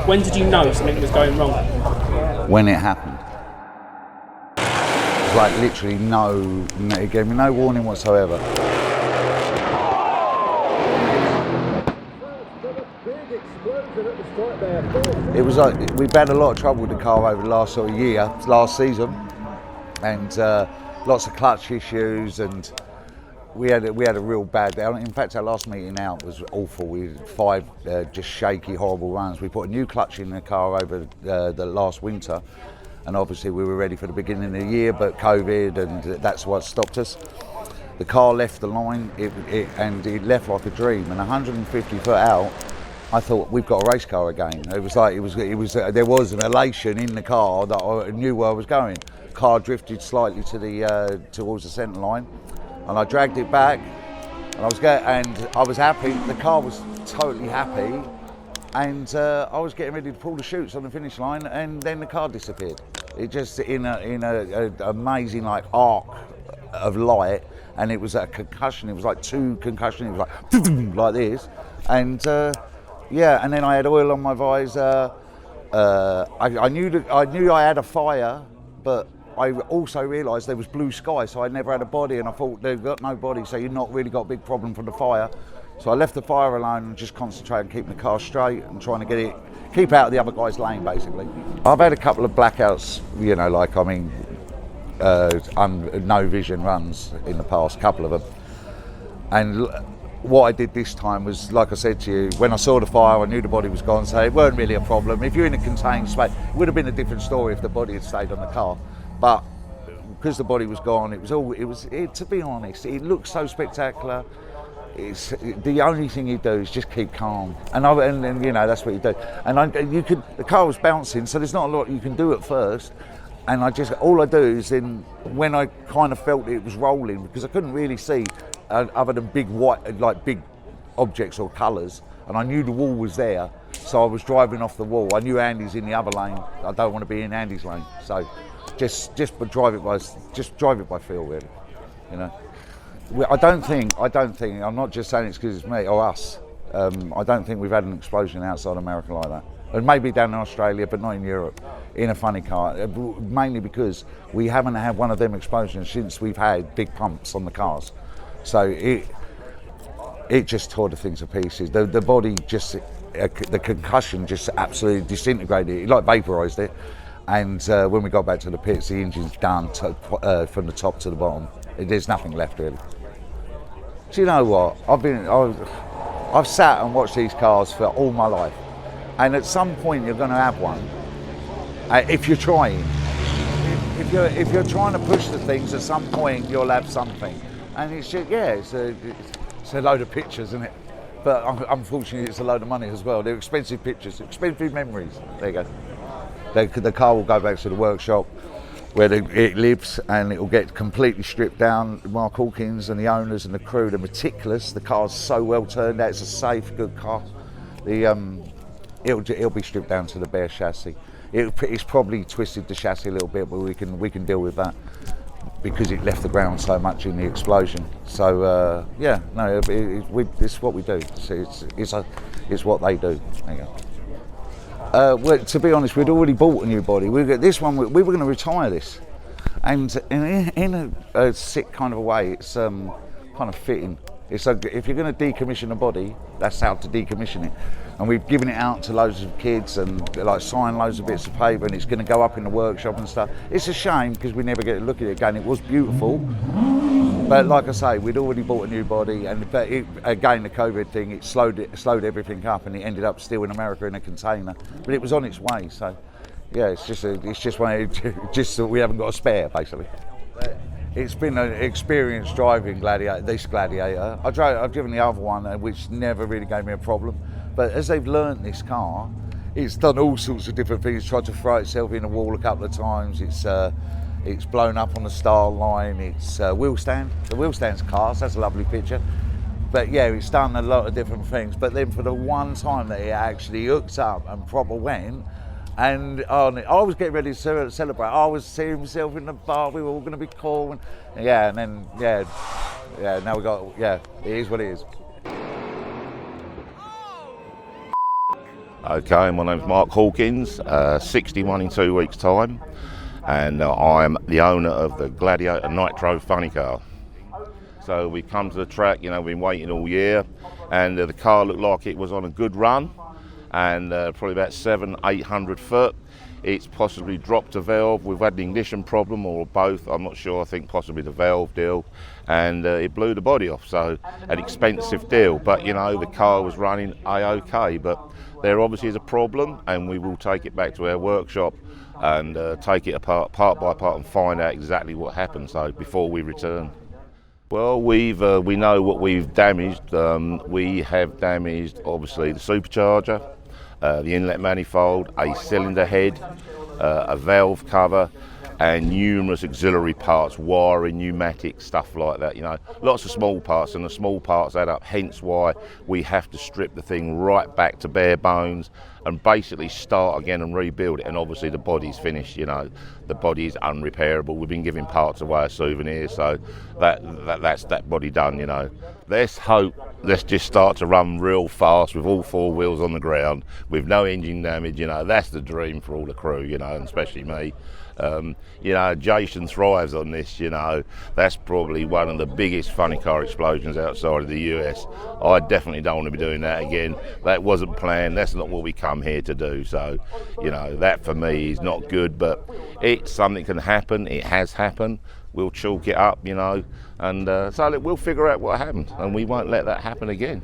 When did you know something was going wrong? When it happened. It was like literally it gave me no warning whatsoever. It was like, we've had a lot of trouble with the car over the last sort of year, last season, and lots of clutch issues, and we had a real bad day. In fact, our last meeting out was awful. We had 5 just shaky, horrible runs. We put a new clutch in the car over the last winter, and obviously we were ready for the beginning of the year, but COVID, and that's what stopped us. The car left the line, and it left like a dream, and 150 foot out, I thought, we've got a race car again. It was like, there was an elation in the car that I knew where I was going. Car drifted slightly to towards the centre line, and I dragged it back, and I was happy. The car was totally happy, and I was getting ready to pull the chutes on the finish line, and then the car disappeared. It just in a amazing like arc of light, and it was a concussion. It was like 2 concussions. It was like this, and yeah. And then I had oil on my visor. I knew I had a fire, but I also realised there was blue sky, so I never had a body, and I thought they've got no body, so you've not really got a big problem from the fire. So I left the fire alone and just concentrated on keeping the car straight and trying to keep out of the other guy's lane, basically. I've had a couple of blackouts, no vision runs in the past, couple of them. And what I did this time was, like I said to you, when I saw the fire, I knew the body was gone, so it weren't really a problem. If you're in a contained space, it would have been a different story if the body had stayed on the car. But because the body was gone, to be honest, it looked so spectacular. It's the only thing you do is just keep calm, and that's what you do. And the car was bouncing, so there's not a lot you can do at first. And all I do is then, when I kind of felt it was rolling, because I couldn't really see other than big objects or colours, and I knew the wall was there, so I was driving off the wall. I knew Andy's in the other lane. I don't want to be in Andy's lane, so just drive it by feel, really. I don't think. I'm not just saying it's because it's me or us. I don't think we've had an explosion outside America like that. And maybe down in Australia, but not in Europe, in a funny car. Mainly because we haven't had one of them explosions since we've had big pumps on the cars. So it just tore the things to pieces. The body the concussion just absolutely disintegrated it. It like vaporised it. And when we got back to the pits, the engine's done from the top to the bottom. There's nothing left, really. Do you know what? I've sat and watched these cars for all my life, and at some point you're going to have one. If you're trying, if you're trying to push the things, at some point you'll have something. And it's a load of pictures, isn't it? But unfortunately, it's a load of money as well. They're expensive pictures, expensive memories. There you go. The car will go back to the workshop where it lives, and it will get completely stripped down. Mark Hawkins and the owners and the crew, they're meticulous. The car's so well turned out. It's a safe, good car. It'll be stripped down to the bare chassis. It's probably twisted the chassis a little bit, but we can deal with that because it left the ground so much in the explosion. So it's what we do. It's what they do. There you go. Well, to be honest, we'd already bought a new body. We were going to retire this, and in a sick kind of a way, it's kind of fitting. It's like, if you're going to decommission a body, that's how to decommission it. And we've given it out to loads of kids and signed loads of bits of paper, and it's going to go up in the workshop and stuff. It's a shame because we never get to look at it again. It was beautiful, but like I say, we'd already bought a new body, and again the COVID thing, it slowed everything up, and it ended up still in America in a container. But it was on its way, so yeah, it's just just that we haven't got a spare, basically. It's been an experience driving this Gladiator. I've driven the other one, which never really gave me a problem. But as they've learnt this car, it's done all sorts of different things. Tried to throw itself in a wall a couple of times. It's blown up on the star line. It's wheel stand. The wheel stand's cast. That's a lovely picture. But yeah, it's done a lot of different things. But then for the one time that it actually hooked up and proper went, and I was getting ready to celebrate. I was seeing myself in the bar. We were all going to be cool. And then now it is what it is. Okay, my name's Mark Hawkins, 61 in 2 weeks' time, and I'm the owner of the Gladiator Nitro funny car. So we come to the track, we've been waiting all year, and the car looked like it was on a good run, and probably about 700-800 foot. It's possibly dropped a valve. We've had an ignition problem, or both, I'm not sure. I think possibly the valve deal, and it blew the body off. So an expensive deal, but the car was running a-okay. But there obviously is a problem, and we will take it back to our workshop and take it apart, part by part, and find out exactly what happened. So before we return. Well, we know what we've damaged. We have damaged obviously the supercharger, the inlet manifold, a cylinder head, a valve cover, and numerous auxiliary parts, wiring, pneumatics, stuff like that. Lots of small parts, and the small parts add up. Hence why we have to strip the thing right back to bare bones and basically start again and rebuild it. And obviously the body's finished. The body is unrepairable. We've been giving parts away as souvenirs, so that's that body done. Let's hope. Let's just start to run real fast with all four wheels on the ground, with no engine damage. That's the dream for all the crew. And especially me. Jason thrives on this. That's probably one of the biggest funny car explosions outside of the US. I definitely don't want to be doing that again. That wasn't planned. That's not what we come here to do. So, that for me is not good. But it's something can happen. It has happened. We'll chalk it up, and so we'll figure out what happened, and we won't let that happen again.